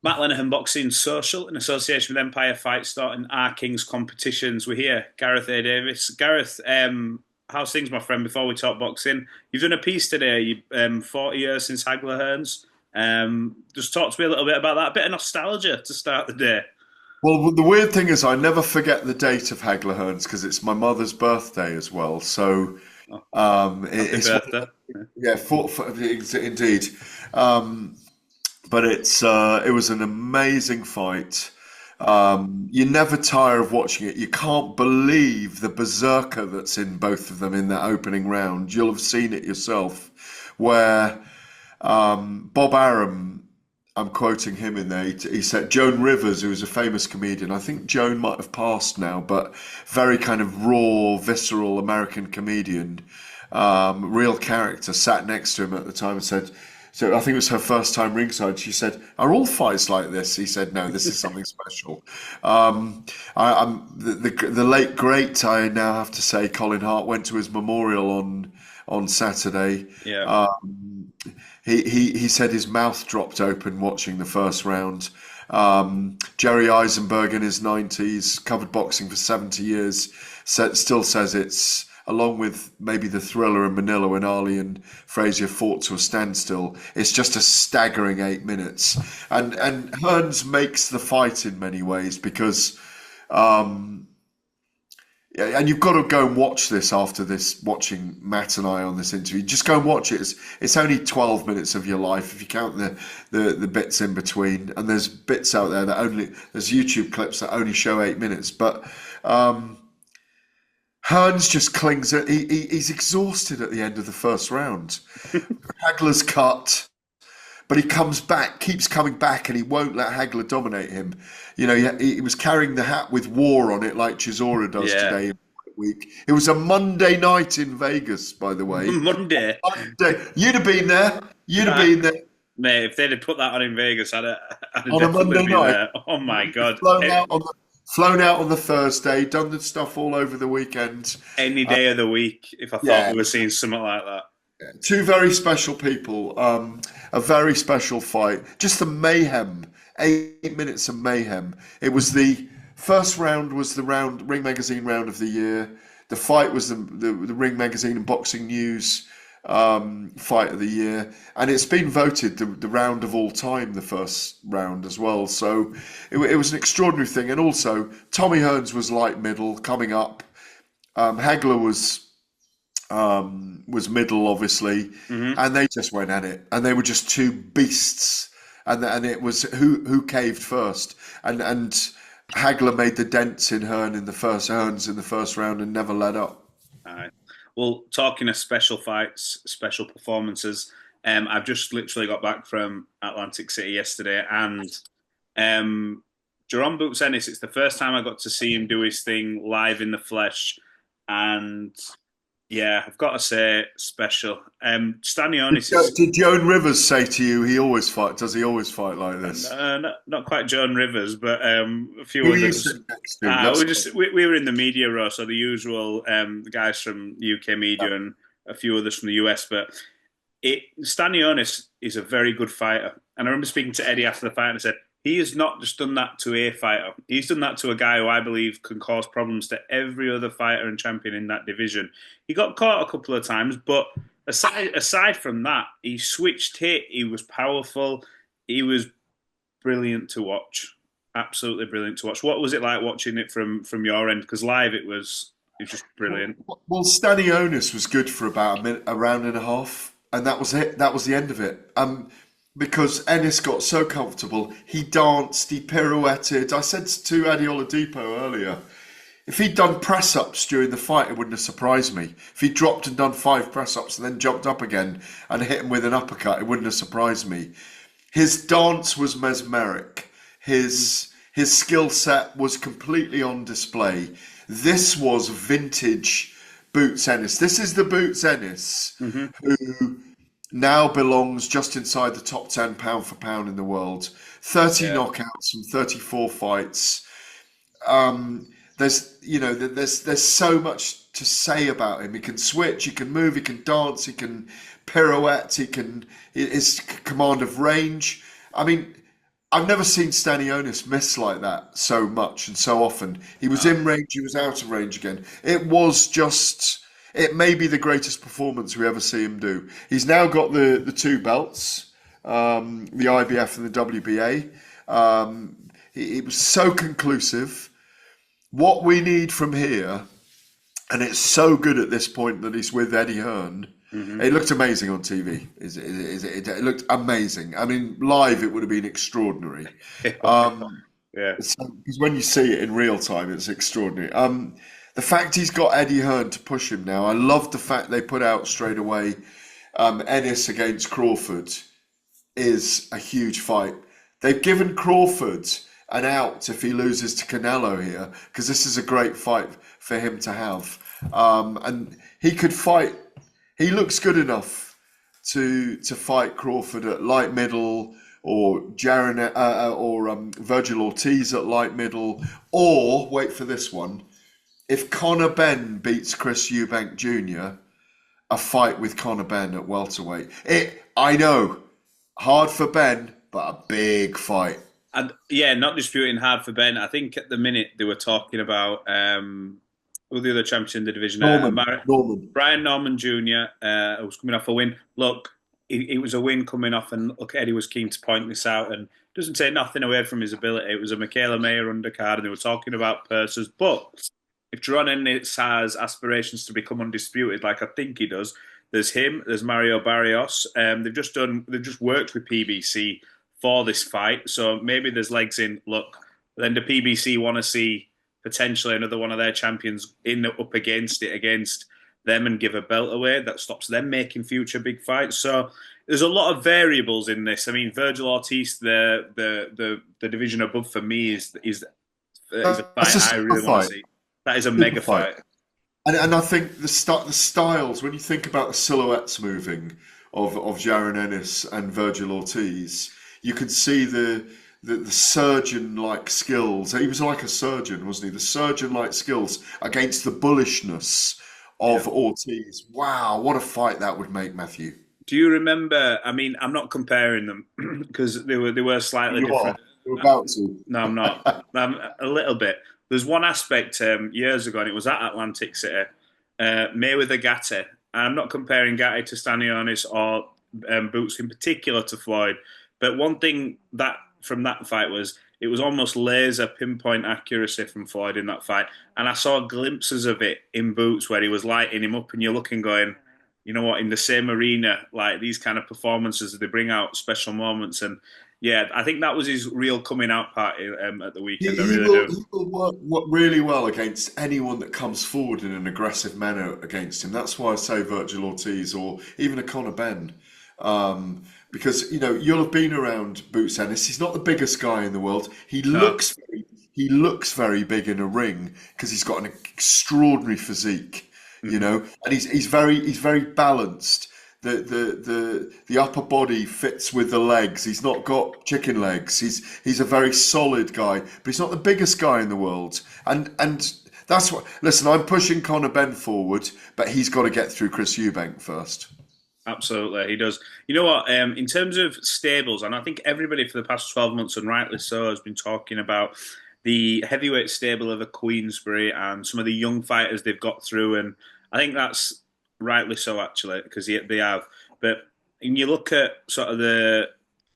Matt Lenihan Boxing Social in association with Empire Fight Sport and Our Kings Competitions. We're here, Gareth A. Davies. Gareth, how's things, my friend, before we talk boxing? You've done a piece today, 40 years since Hagler Hearns. Just talk to me a little bit about that, a bit of nostalgia to start the day. Well, the weird thing is, I never forget the date of Hagler Hearns because it's my mother's birthday as well. So Oh, happy it's birthday. yeah, indeed. Um, but it was an amazing fight. You never tire of watching it. You can't believe the berserker that's in both of them in that opening round. You'll have seen it yourself, where Bob Arum, I'm quoting him in there. He said Joan Rivers, who was a famous comedian. I think Joan might have passed now, but very kind of raw, visceral American comedian, real character, sat next to him at the time and said. So I think it was her first time ringside. She said, "Are all fights like this?" He said, "No, this is something special." I'm the late great. I now have to say, Colin Hart went to his memorial on Saturday. Yeah. He said his mouth dropped open watching the first round. Jerry Eisenberg in his 90s, covered boxing for 70 years, still says it's, along with maybe the thriller in Manila when Ali and Frazier fought to a standstill, it's just a staggering 8 minutes. And Hearns makes the fight in many ways because yeah, and you've got to go and watch this after this, watching Matt and I on this interview. Just go and watch it. It's only 12 minutes of your life if you count the bits in between. And there's bits out there there's YouTube clips that only show 8 minutes. But Hearns just clings. He's exhausted at the end of the first round. Hagler's cut. But he comes back, keeps coming back, and he won't let Hagler dominate him. You know, he was carrying the hat with war on it like Chisora does Yeah. today in the week. It was a Monday night in Vegas, by the way. Monday. Monday. You'd have been there. You'd have I, been there Mate, if they'd have put that on in Vegas, I'd have on a definitely Monday been night. there. Oh my God. Flown out on the Thursday, done the stuff all over the weekend. Any day of the week, if I thought Yeah, we were seeing something like that. two very special people, a very special fight. Just the mayhem, 8 minutes of mayhem. It was the first round was the Ring Magazine round of the year. The fight was the Ring Magazine and Boxing News fight of the year, and it's been voted the round of all time, the first round as well. So it was an extraordinary thing, and also Tommy Hearns was light middle coming up. Hagler was middle, obviously, Hmm. and they just went at it, and they were just two beasts, and it was who caved first, and Hagler made the dents in Hearns in the first round and never let up. Aye. Well, talking of special fights, special performances, I've just literally got back from Atlantic City yesterday, and Jaron Ennis, it's the first time I got to see him do his thing live in the flesh, and yeah, I've got to say, special. Stanionis is Did Joan Rivers say to you he always fight? Does he always fight like this? not quite Joan Rivers, but a few Who are you others. sitting next to? That's We were in the media row, so the usual the guys from UK media and a few others from the US. But Stanionis is a very good fighter, and I remember speaking to Eddie after the fight, and I said he has not just done that to a fighter; he's done that to a guy who I believe can cause problems to every other fighter and champion in that division. He got caught a couple of times, but aside from that, he switched hit. He was powerful. He was brilliant to watch. Absolutely brilliant to watch. What was it like watching it from your end? Because live it was just brilliant. well, Stanionis was good for about a round and a half, and that was it. That was the end of it. Because Ennis got so comfortable, he danced, he pirouetted. I said to Adeola Depot earlier, if he'd done press ups during the fight, it wouldn't have surprised me. If he dropped and done 5 press ups and then jumped up again and hit him with an uppercut, it wouldn't have surprised me. His dance was mesmeric. His skill set was completely on display. This was vintage Boots Ennis. This is the Boots Ennis Hmm. who now belongs just inside the top 10 pound for pound in the world. 30 Yeah. knockouts from 34 fights. There's so much to say about him. He can switch, he can move, he can dance, he can pirouette, his command of range. I mean, I've never seen Stanionis miss like that so much and so often. He was No. in range, he was out of range again. It was just, it may be the greatest performance we ever see him do. He's now got the two belts, the IBF and the WBA. It was so conclusive. What we need from here, and it's so good at this point that he's with Eddie Hearn. Hmm. It looked amazing on TV. It looked amazing. I mean, live it would have been extraordinary. Yeah. Because when you see it in real time, it's extraordinary. The fact he's got Eddie Hearn to push him now, I love the fact they put out straight away Ennis against Crawford is a huge fight. They've given Crawford an out if he loses to Canelo here, because this is a great fight for him to have. And he could fight, he looks good enough to fight Crawford at light middle, or Jaron or Virgil Ortiz at light middle, or wait for this one, if Conor Benn beats Chris Eubank Jr., a fight with Conor Benn at welterweight. I know, hard for Ben, but a big fight. And yeah, not disputing hard for Ben. I think at the minute they were talking about who the other champions in the division. Norman. Brian Norman Jr. Who was coming off a win. Look, it was a win coming off, and look, Eddie was keen to point this out, and doesn't take nothing away from his ability. It was a Michaela Mayer undercard, and they were talking about purses. But if Jaron Ennis has aspirations to become undisputed, like I think he does, there's him, there's Mario Barrios. They've just worked with PBC for this fight, so maybe there's legs in. Look, then the PBC want to see potentially another one of their champions up against them and give a belt away. That stops them making future big fights. So there's a lot of variables in this. I mean, Virgil Ortiz, the division above for me is a fight I really want to see. That is a mega fight. And I think the styles, when you think about the silhouettes moving of Jaron Ennis and Virgil Ortiz, you could see the surgeon-like skills. He was like a surgeon, wasn't he? The surgeon-like skills against the bullishness of Ortiz. Wow, what a fight that would make, Matthew. Do you remember? I mean, I'm not comparing them because they were slightly different. You're about to. No, I'm not. I'm a little bit. There's one aspect years ago, and it was at Atlantic City, Mayweather Gatti. I'm not comparing Gatti to Stanionis or Boots in particular to Floyd, but one thing that from that fight was it was almost laser pinpoint accuracy from Floyd in that fight, and I saw glimpses of it in Boots where he was lighting him up, and you're looking, going, you know what, in the same arena, like these kind of performances, they bring out special moments. And yeah, I think that was his real coming out party at the weekend. He will work really well against anyone that comes forward in an aggressive manner against him. That's why I say Virgil Ortiz or even a Conor Benn. Because, you know, you'll have been around Boots Ennis. He's not the biggest guy in the world. He looks very big in a ring because he's got an extraordinary physique, you know, and he's very balanced. The upper body fits with the legs. He's not got chicken legs. He's a very solid guy, but he's not the biggest guy in the world. And that's what. Listen, I'm pushing Conor Benn forward, but he's got to get through Chris Eubank first. Absolutely, he does. You know what? In terms of stables, and I think everybody for the past 12 months, and rightly so, has been talking about the heavyweight stable of a Queensberry and some of the young fighters they've got through, and I think that's rightly so, actually, because they have. But when you look at sort of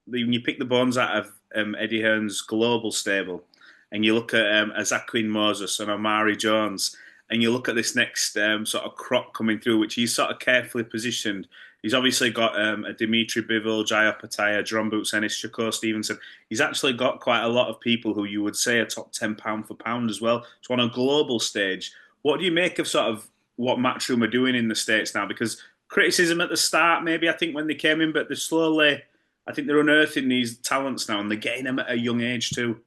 when you pick the bones out of Eddie Hearn's global stable, and you look at Azaquin Moses and Omari Jones, and you look at this next sort of crop coming through, which he's sort of carefully positioned. He's obviously got a Dimitri Bivol, Jaya Pataya, Jerome Boots Ennis, Shakur Stevenson. He's actually got quite a lot of people who you would say are top 10 pound for pound as well. So on a global stage, what do you make of sort of what Matchroom are doing in the States now? Because criticism at the start, maybe I think when they came in, but they're slowly, I think they're unearthing these talents now and they're getting them at a young age too.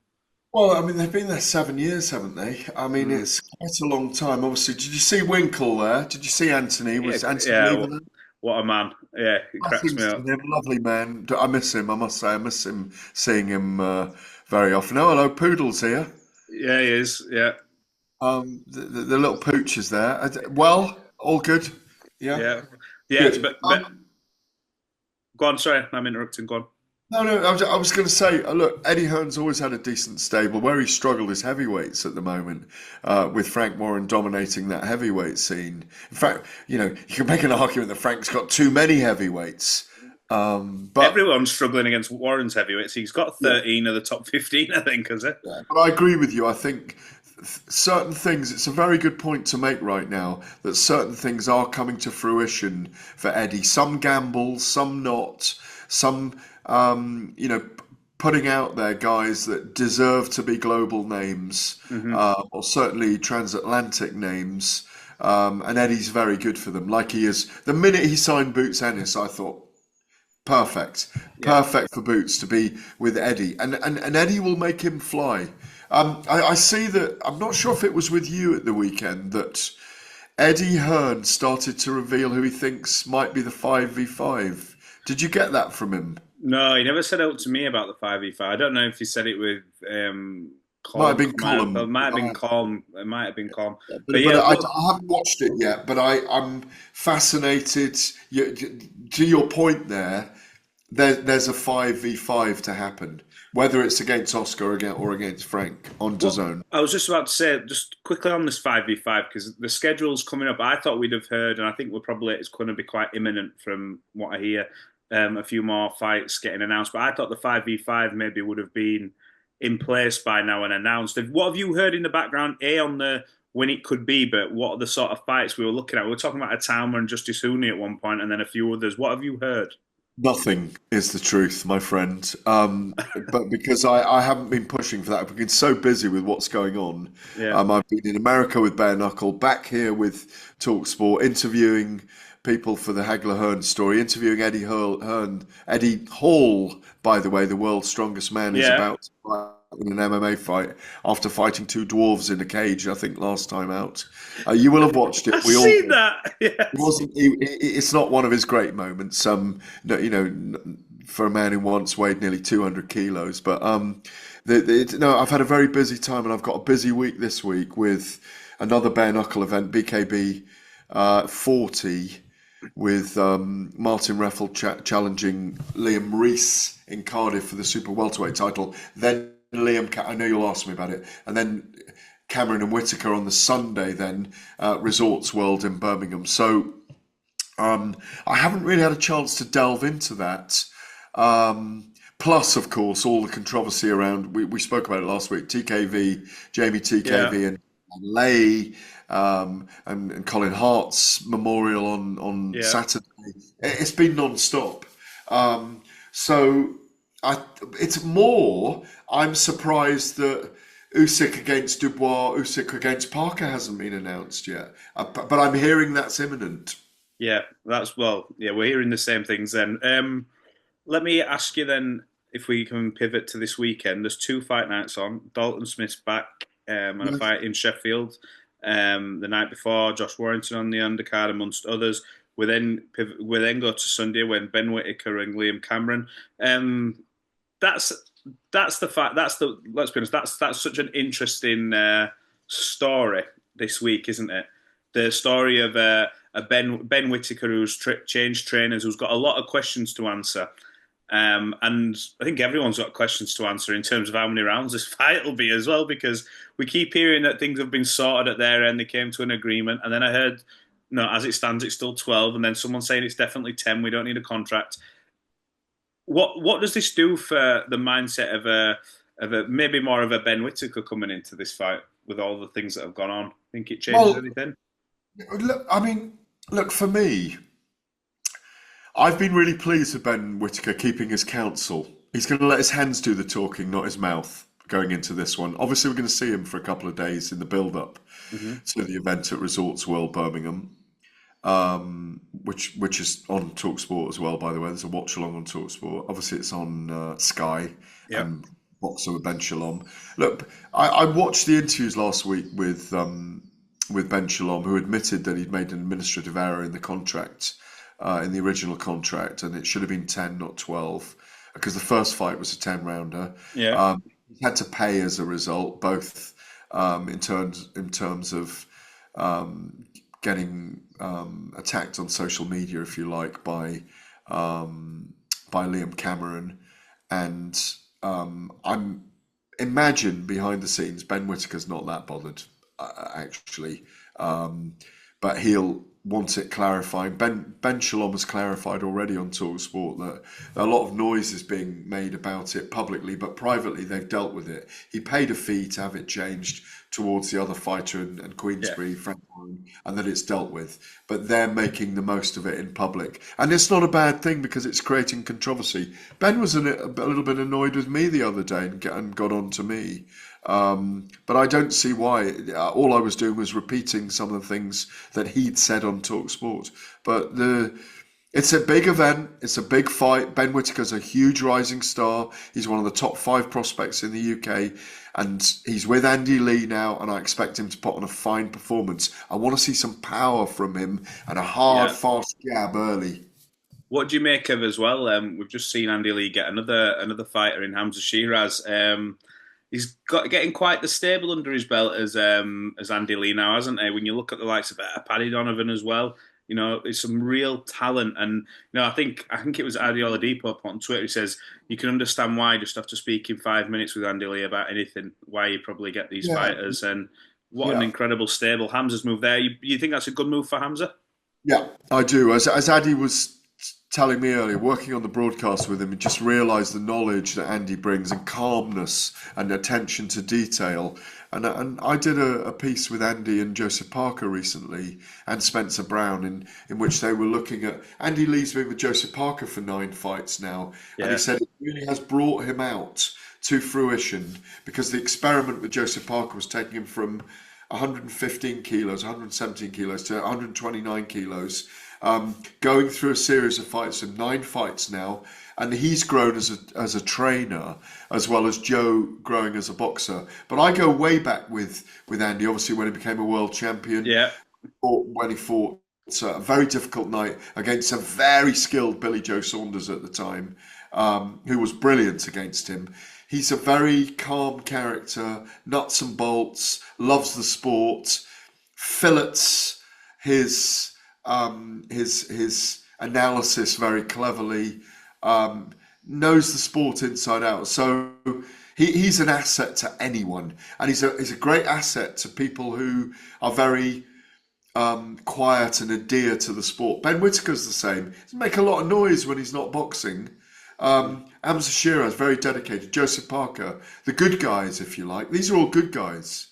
Well, I mean, they've been there 7 years, haven't they? I mean, it's quite a long time. Obviously, did you see Winkle there? Did you see Anthony? Was Anthony leaving there? What a man. Yeah, it cracks me up. Lovely man. I miss him, I must say. I miss him, seeing him very often. Oh, hello, Poodle's here. Yeah, he is, yeah. The little pooch is there. Well, all good? Yeah? Yeah, Good. but go on, sorry, I'm interrupting, go on. No, no, I was going to say, look, Eddie Hearn's always had a decent stable. Where he struggled is heavyweights at the moment, with Frank Warren dominating that heavyweight scene. In fact, you can make an argument that Frank's got too many heavyweights. But Everyone's struggling against Warren's heavyweights. He's got yeah, 13 of the top 15, I think, is it? yeah. But I agree with you. I think certain things, it's a very good point to make right now, that certain things are coming to fruition for Eddie. Some gambles, some not. Some, putting out there guys that deserve to be global names, Hmm. or certainly transatlantic names. And Eddie's very good for them, like he is. The minute he signed Boots Ennis, I thought, perfect, Yeah. perfect for Boots to be with Eddie, and Eddie will make him fly. I see that. I'm not sure if it was with you at the weekend that Eddie Hearn started to reveal who he thinks might be the 5v5. Did you get that from him? No, he never said out to me about the 5v5. I don't know if he said it with Might have Colm. been It Column. might have been Colm. It might have been Colm. But But yeah, look, I haven't watched it yet. But I'm fascinated. To your point there, there's a 5v5 to happen, whether it's against Oscar or against Frank on what DAZN. I was just about to say, just quickly on this 5v5, because the schedule's coming up. I thought we'd have heard, and I think it's going to be quite imminent from what I hear, a few more fights getting announced. But I thought the 5v5 maybe would have been in place by now and announced. What have you heard in the background, A, on the when it could be, but what are the sort of fights we were looking at? We were talking about a Towner and Justice Hooney at one point, and then a few others. What have you heard? Nothing is the truth, my friend. But because I haven't been pushing for that, I've been so busy with what's going on. Yeah. I've been in America with Bare Knuckle, back here with TalkSport, interviewing people for the Hagler Hearn story, interviewing Eddie Hall, by the way, the world's strongest man, is Yeah. about to fight in an MMA fight after fighting two dwarves in a cage, I think, last time out. You will have watched it. I've We all seen did. that. It Yes. wasn't. It's not one of his great moments. No, for a man who once weighed nearly 200 kilos. But no, I've had a very busy time, and I've got a busy week this week with another bare knuckle event, BKB 40, with Martin Reffel challenging Liam Reese in Cardiff for the super welterweight title. Then I know you'll ask me about it, and then Cameron and Whittaker on the Sunday, then Resorts World in Birmingham. So I haven't really had a chance to delve into that. Plus, of course, all the controversy around, we spoke about it last week, TKV, Jamie Yeah. TKV and Lay, and Colin Hart's memorial on Yeah. Saturday. It's been non-stop. So I, it's more, I'm surprised that Usyk against Dubois, Usyk against Parker hasn't been announced yet. But I'm hearing that's imminent. Yeah. That's well. Yeah, we're hearing the same things then. Let me ask you then if we can pivot to this weekend. There's two fight nights on. Dalton Smith's back, and a fight in Sheffield. The night before, Josh Warrington on the undercard, amongst others. We then go to Sunday when Ben Whittaker and Liam Cameron. Um, that's that's the fact. That's the let's be honest. That's such an interesting story this week, isn't it? The story of a Ben Whittaker who's changed trainers, who's got a lot of questions to answer. And I think everyone's got questions to answer in terms of how many rounds this fight will be as well, because we keep hearing that things have been sorted at their end. They came to an agreement, and then I heard, no, as it stands, it's still 12, and then someone saying it's definitely 10. We don't need a contract. What does this do for the mindset of a maybe more of a Ben Whittaker coming into this fight with all the things that have gone on? Think it changes Well, anything? look, I mean, look, for me, I've been really pleased with Ben Whittaker keeping his counsel. He's going to let his hands do the talking, not his mouth, going into this one. Obviously, we're going to see him for a couple of days in the build-up Hmm. to the event at Resorts World Birmingham, which is on TalkSport as well. By the way, there's a watch along on TalkSport. Obviously, it's on Sky Yeah. and Boxer with Ben Shalom. Look, I watched the interviews last week with Ben Shalom, who admitted that he'd made an administrative error in the contract, in the original contract, and it should have been 10, not 12, because the first fight was a 10 rounder. Yeah. He had to pay as a result, both in terms of getting attacked on social media, if you like, by Liam Cameron, And I'm imagine behind the scenes, Ben Whittaker's not that bothered, actually. But he'll want it clarifying. Ben Shalom has clarified already on TalkSport that a lot of noise is being made about it publicly, but privately they've dealt with it. He paid a fee to have it changed towards the other fighter and Queensbury, Frank Hearn, and that it's dealt with. But they're making the most of it in public. And it's not a bad thing because it's creating controversy. Ben was a little bit annoyed with me the other day and got on to me. But I don't see why. All I was doing was repeating some of the things that he'd said on TalkSport. But it's a big event. It's a big fight. Ben Whittaker's a huge rising star. He's one of the top 5 prospects in the UK. And he's with Andy Lee now, and I expect him to put on a fine performance. I want to see some power from him and a hard, fast jab early. What do you make of as well? We've just seen Andy Lee get another fighter in Hamzah Sheeraz. He's getting quite the stable under his belt as Andy Lee now, hasn't he? When you look at the likes of Paddy Donovan as well, there's some real talent. And I think it was Adi Oladipo on Twitter. He says you can understand why just after speaking 5 minutes with Andy Lee about anything, why you probably get these fighters. And what an incredible stable Hamzah's move there. You think that's a good move for Hamzah? Yeah, I do. As Adi was telling me earlier, working on the broadcast with him, and just realised the knowledge that Andy brings and calmness and attention to detail. And I did a piece with Andy and Joseph Parker recently and Spencer Brown in which they were looking at Andy Lee's been with Joseph Parker for 9 fights now. And he said it really has brought him out to fruition because the experiment with Joseph Parker was taking him from 115 kilos, 117 kilos to 129 kilos. Going through a series of fights, and 9 fights now, and he's grown as a trainer as well as Joe growing as a boxer. But I go way back with Andy, obviously when he became a world champion. Yeah, when he fought a very difficult night against a very skilled Billy Joe Saunders at the time, who was brilliant against him. He's a very calm character, nuts and bolts, loves the sport, fillets his analysis very cleverly, knows the sport inside out. So he's an asset to anyone, and he's a great asset to people who are very quiet and adhere to the sport. Ben Whittaker's the same. He doesn't make a lot of noise when he's not boxing. Hamzah Sheeraz, very dedicated. Joseph Parker, the good guys, if you like. These are all good guys.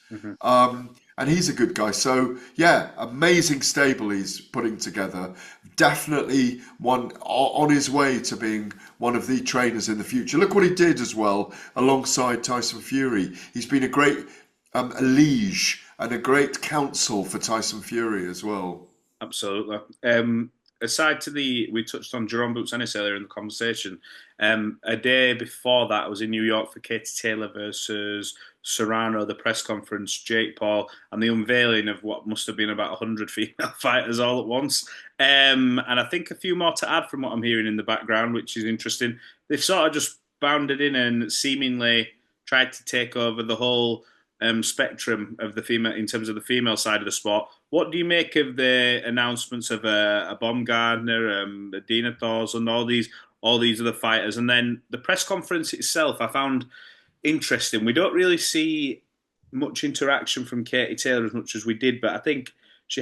And he's a good guy. So, yeah, amazing stable he's putting together. Definitely one on his way to being one of the trainers in the future. Look what he did as well alongside Tyson Fury. He's been a great liege and a great counsel for Tyson Fury as well. Absolutely. Aside to we touched on Jaron Ennis earlier in the conversation. A day before that, I was in New York for Katie Taylor versus Serrano, the press conference, Jake Paul, and the unveiling of what must have been about 100 female fighters all at once. And I think a few more to add from what I'm hearing in the background, which is interesting. They've sort of just bounded in and seemingly tried to take over the whole spectrum of the female in terms of the female side of the sport. What do you make of the announcements of a Baumgardner, a Dina Thors, and all these other fighters? And then the press conference itself, I found interesting. We don't really see much interaction from Katie Taylor as much as we did, but I think she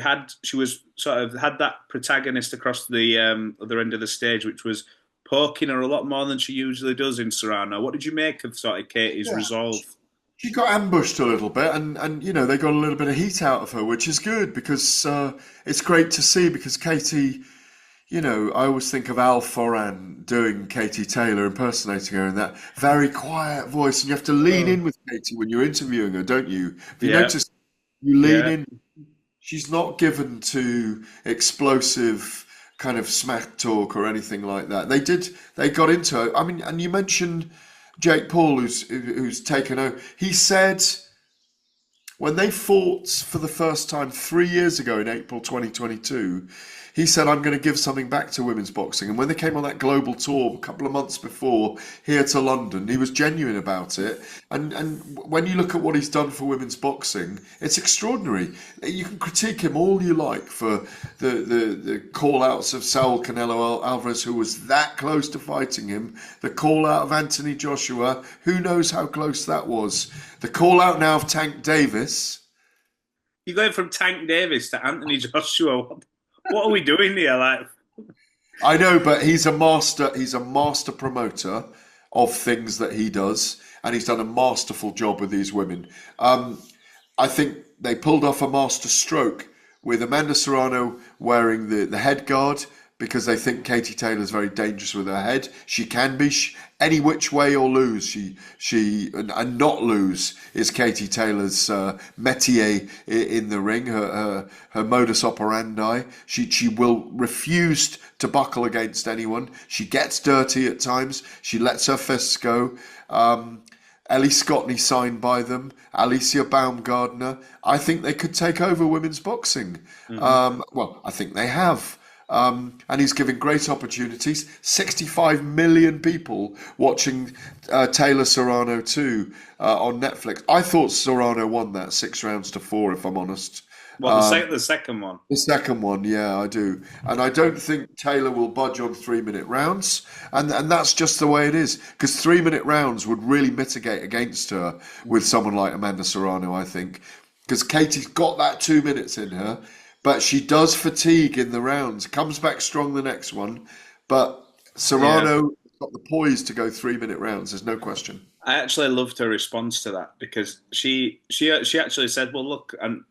was sort of had that protagonist across the other end of the stage, which was poking her a lot more than she usually does in Serrano. What did you make of sort of Katie's resolve? She got ambushed a little bit, and they got a little bit of heat out of her, which is good because it's great to see. Because Katie, I always think of Al Foran doing Katie Taylor, impersonating her in that very quiet voice, and you have to lean in with Katie when you're interviewing her, don't you? If you notice, you lean in. She's not given to explosive kind of smack talk or anything like that. They got into her. I mean, and you mentioned Jake Paul, who's taken over. He said when they fought for the first time 3 years ago in April 2022, he said, I'm going to give something back to women's boxing. And when they came on that global tour a couple of months before here to London, he was genuine about it. And when you look at what he's done for women's boxing, it's extraordinary. You can critique him all you like for the call-outs of Saul Canelo Alvarez, who was that close to fighting him. The call-out of Anthony Joshua, who knows how close that was. The call-out now of Tank Davis. You're going from Tank Davis to Anthony Joshua. What are we doing here? Like, I know, but he's a master. He's a master promoter of things that he does, and he's done a masterful job with these women. I think they pulled off a master stroke with Amanda Serrano wearing the head guard because they think Katie Taylor's very dangerous with her head. She can be any which way or lose. And not lose is Katie Taylor's métier in the ring. Her modus operandi. She will refuse to buckle against anyone. She gets dirty at times. She lets her fists go. Ellie Scotney signed by them. Alicia Baumgardner. I think they could take over women's boxing. Well, I think they have. And he's giving great opportunities. 65 million people watching Taylor Serrano 2 on Netflix. I thought Serrano won that 6-4, if I'm honest. Well, the second one. The second one, yeah, I do. And I don't think Taylor will budge on 3-minute rounds. And that's just the way it is. Because 3-minute rounds would really mitigate against her with someone like Amanda Serrano, I think. Because Katie's got that 2 minutes in her. But she does fatigue in the rounds, comes back strong the next one. But Serrano got the poise to go 3-minute rounds, there's no question. I actually loved her response to that because she actually said, well, look, I'm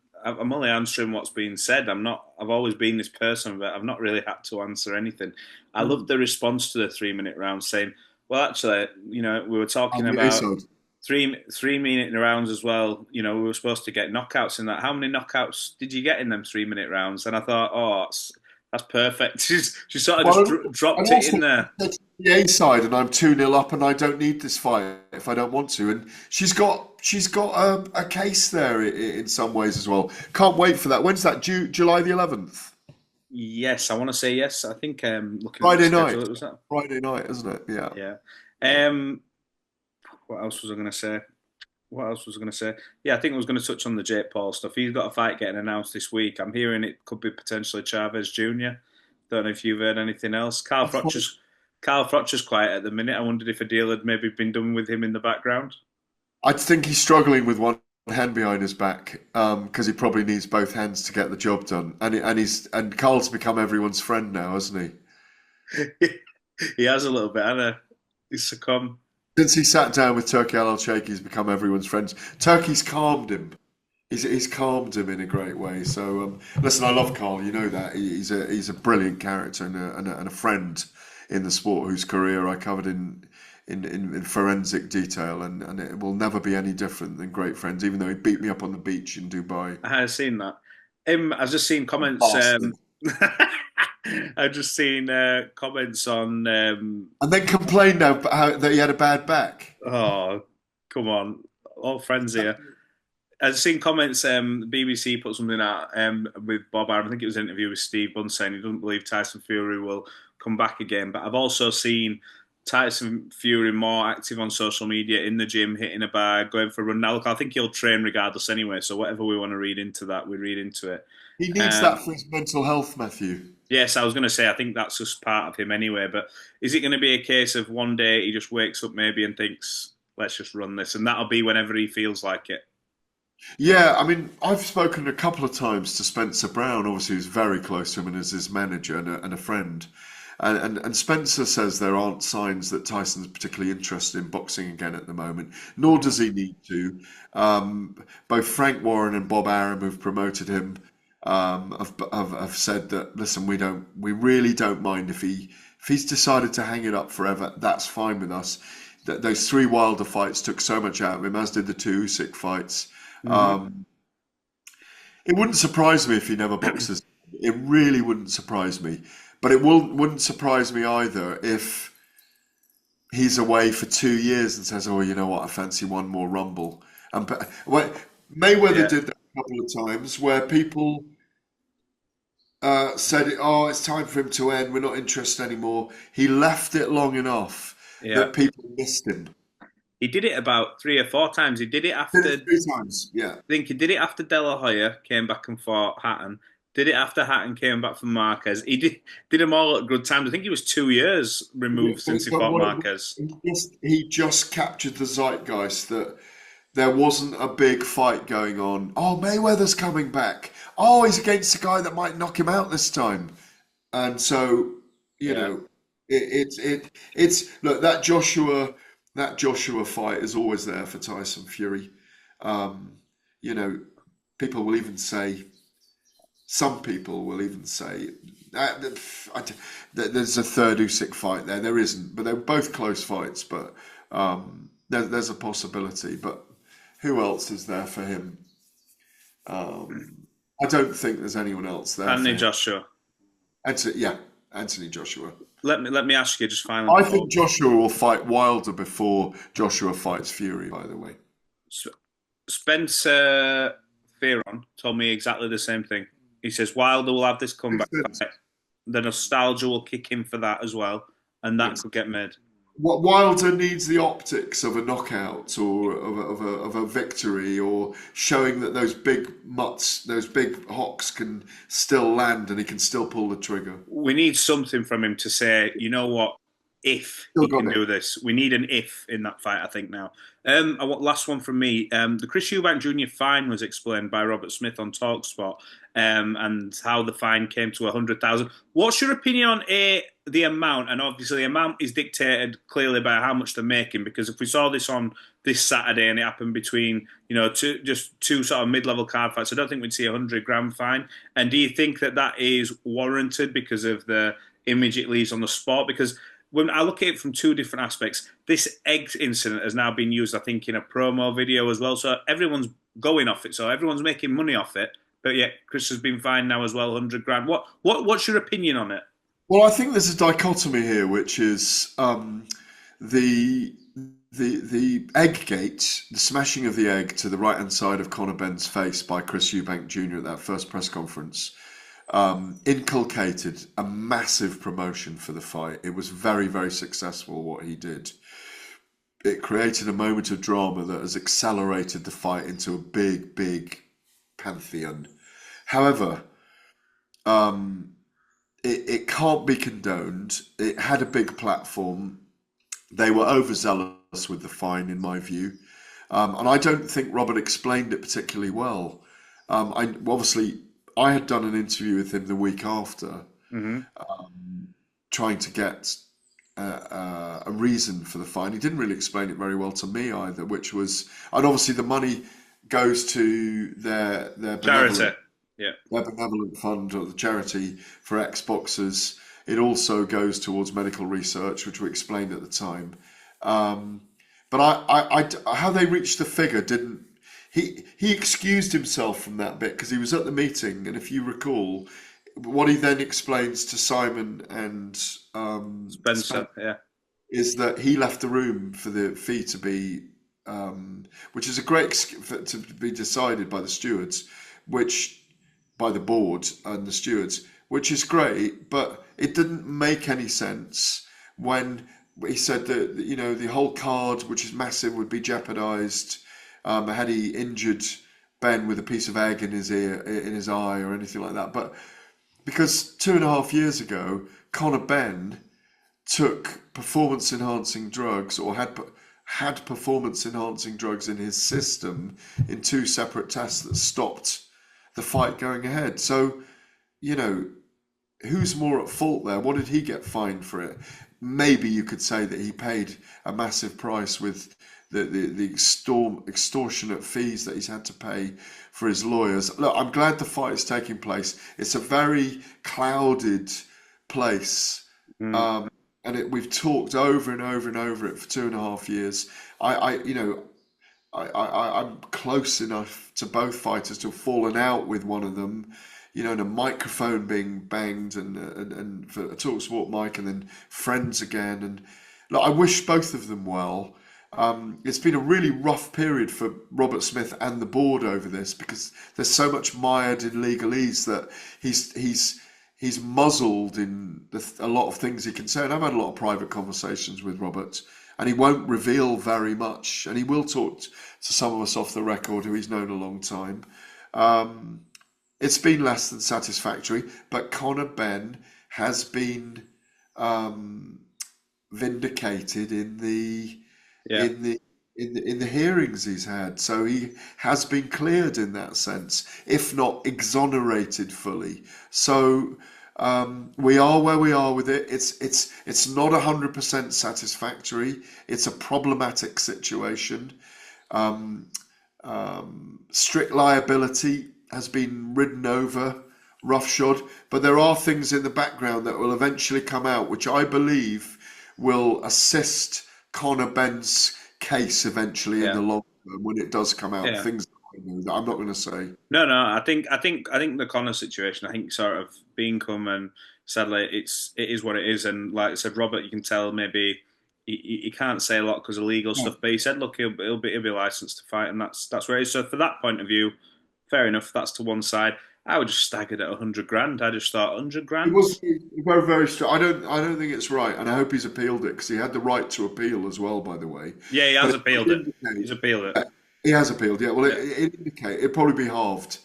only answering what's being said. I've always been this person, but I've not really had to answer anything. I loved the response to the 3-minute round saying, well, actually, we were talking about 3-minute rounds as well. We were supposed to get knockouts in that. How many knockouts did you get in them 3-minute rounds? And I thought, that's perfect. She sort of just dropped it in there. The A side, and I'm 2-0 up, and I don't need this fight if I don't want to. And she's got a case there in some ways as well. Can't wait for that. When's that? July the 11th. Yes, I want to say yes. I think looking Friday at the night. schedule, was that? Friday night, isn't it? Yeah. Yeah. What else was I going to say? Yeah, I think I was going to touch on the Jake Paul stuff. He's got a fight getting announced this week. I'm hearing it could be potentially Chavez Jr. Don't know if you've heard anything else. Carl Frocher's quiet at the minute. I wondered if a deal had maybe been done with him in the background. I think he's struggling with one hand behind his back because he probably needs both hands to get the job done. And Carl's become everyone's friend now, hasn't he? He has a little bit, hasn't he? He's succumbed. Since he sat down with Turki Al-Sheikh, he's become everyone's friend. Turki's calmed him. He's calmed him in a great way. So listen, I love Carl. You know that he's a brilliant character and a friend in the sport whose career I covered in forensic detail, and it will never be any different than great friends. Even though he beat me up on the beach in Dubai. I have seen that. I've just seen comments. I've just seen comments on... and then complained now that he had a bad back. Oh, come on. All friends here. I've seen comments, the BBC put something out with Bob Arum. I think it was an interview with Steve Bunn saying he doesn't believe Tyson Fury will come back again. But I've also seen Tyson Fury more active on social media, in the gym, hitting a bag, going for a run. Now, look, I think he'll train regardless anyway, so whatever we want to read into that, we read into it. He needs that for his mental health, Matthew. Yes, I was going to say, I think that's just part of him anyway. But is it going to be a case of one day he just wakes up maybe and thinks, let's just run this, and that'll be whenever he feels like it? Yeah, I mean, I've spoken a couple of times to Spencer Brown, obviously who's very close to him and is his manager and a friend. And Spencer says there aren't signs that Tyson's particularly interested in boxing again at the moment, nor does he need to. Both Frank Warren and Bob Arum, who've promoted him, have said that, listen, we really don't mind if he's decided to hang it up forever. That's fine with us. Those 3 Wilder fights took so much out of him, as did the 2 Usyk fights. Mm-hmm. It wouldn't surprise me if he never boxes. It really wouldn't surprise me. But it wouldn't surprise me either if he's away for 2 years and says, oh, you know what, I fancy one more rumble. Mayweather Yeah, did that a couple of times where people said, "Oh, it's time for him to end. We're not interested anymore." He left it long enough yeah. that people missed him. He did it about 3 or 4 times. He did it Did after, it I 3 times. Yeah. think he did it after De La Hoya came back and fought Hatton. Did it after Hatton came back from Marquez. He did them all at good times. I think he was 2 years Yeah, removed since he but fought what it, Marquez. he just captured the zeitgeist that there wasn't a big fight going on. Oh, Mayweather's coming back. Oh, he's against a guy that might knock him out this time. And so, you Yeah. know, it's look, that Joshua fight is always there for Tyson Fury. Um, you know, people will even say, some people will even say, there's a third Usyk fight there. There isn't, but they're both close fights. But there's a possibility. But who else is there for him? I don't think there's anyone else there for Anthony him. Joshua. Anthony Joshua. Let me ask you just finally I before think Joshua will fight Wilder before Joshua fights Fury, by the way. Spencer Fearon told me exactly the same thing. He says Wilder will have this Makes comeback sense. fight. The nostalgia will kick in for that as well, and that Yes. could get made. What Wilder needs the optics of a knockout or of a victory, or showing that those big mutts, those big hocks can still land and he can still pull the trigger. We need something from him to say, you know what, if Still he got can it. do this. We need an if in that fight, I think, now. I want last one from me. The Chris Eubank Jr. fine was explained by Robert Smith on TalkSport, and how the fine came to 100,000. What's your opinion on the amount? And obviously, the amount is dictated clearly by how much they're making. Because if we saw this on this Saturday and it happened between two sort of mid-level card fights, I don't think we'd see 100 grand fine. And do you think that that is warranted because of the image it leaves on the sport? Because when I look at it from two different aspects, this eggs incident has now been used, I think, in a promo video as well. So everyone's going off it. So everyone's making money off it. But yet Chris has been fined now as well, 100 grand. What's your opinion on it? Well, I think there's a dichotomy here, which is the the egg gate, the smashing of the egg to the right hand side of Conor Benn's face by Chris Eubank Jr. at that first press conference, inculcated a massive promotion for the fight. It was very, very successful what he did. It created a moment of drama that has accelerated the fight into a big, big pantheon. However, it can't be condoned. It had a big platform. They were overzealous with the fine, in my view. And I don't think Robert explained it particularly well. I had done an interview with him the week after, Mm-hmm. trying to get a reason for the fine. He didn't really explain it very well to me either, which was, and obviously the money goes to their Charity. Yeah. benevolent fund, or the charity for ex-boxers. It also goes towards medical research, which we explained at the time. But how they reached the figure didn't. He excused himself from that bit because he was at the meeting, and if you recall, what he then explains to Simon and Spencer. Yeah. is that he left the room for the fee to be, which is a great to be decided by the stewards, which by the board and the stewards, which is great, but it didn't make any sense when he said that the whole card, which is massive, would be jeopardised had he injured Ben with a piece of egg in his eye or anything like that. But because 2.5 years ago, Conor Benn took performance-enhancing drugs, or had performance-enhancing drugs in his system in 2 separate tests that stopped the fight going ahead. So, who's more at fault there? What did he get fined for it? Maybe you could say that he paid a massive price with the extortionate fees that he's had to pay for his lawyers. Look, I'm glad the fight is taking place. It's a very clouded place. Mm. And we've talked over and over and over it for 2.5 years. I'm close enough to both fighters to have fallen out with one of them, and a microphone being banged and for a TalkSport mic, and then friends again. And look, I wish both of them well. It's been a really rough period for Robert Smith and the board over this because there's so much mired in legalese that he's muzzled in a lot of things he can say. And I've had a lot of private conversations with Robert, and he won't reveal very much. And he will talk to some of us off the record who he's known a long time. It's been less than satisfactory, but Conor Benn has been vindicated in the Yeah. in the hearings he's had. So he has been cleared in that sense, if not exonerated fully. So we are where we are with it. It's not 100% satisfactory. It's a problematic situation. Strict liability has been ridden over roughshod, but there are things in the background that will eventually come out, which I believe will assist Conor Benn's case eventually in the long term when it does come out. Yeah. Things that I'm not going to say. No, no. I think the Connor situation. I think sort of being come and sadly it is what it is. And like I said, Robert, you can tell maybe he can't say a lot because of legal stuff. But he said, look, he'll be licensed to fight, and that's where it is. So for that point of view, fair enough. That's to one side. I would just staggered at 100 grand. I just thought 100 grand. It was very, very strong. I don't think it's right, and I hope he's appealed it because he had the right to appeal as well. By the way, Yeah, he has appealed it. He's appealed it. He has appealed. Yeah, well, it'd probably be halved,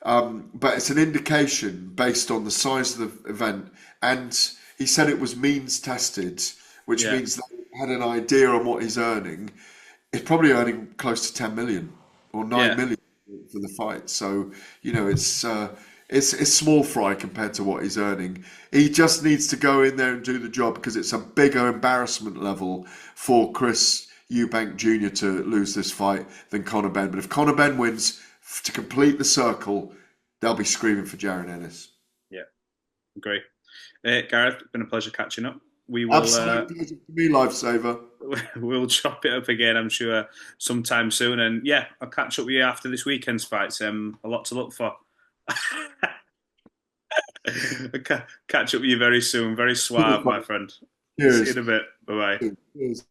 but it's an indication based on the size of the event, and he said it was means tested, which means they had an idea on what he's earning. He's probably earning close to 10 million or 9 million for the fight. So, it's small fry compared to what he's earning. He just needs to go in there and do the job because it's a bigger embarrassment level for Chris Eubank Jr. to lose this fight than Conor Benn. But if Conor Benn wins to complete the circle, they'll be screaming for Jaron Ennis. Yeah, agree. Gareth, it's been a pleasure catching up. We will Absolute pleasure for me, lifesaver. We'll chop it up again, I'm sure, sometime soon. And yeah, I'll catch up with you after this weekend's fights. A lot to look for. Catch up with you very soon. Very suave, my friend. Cheers. See you in a bit. Bye-bye. Cheers.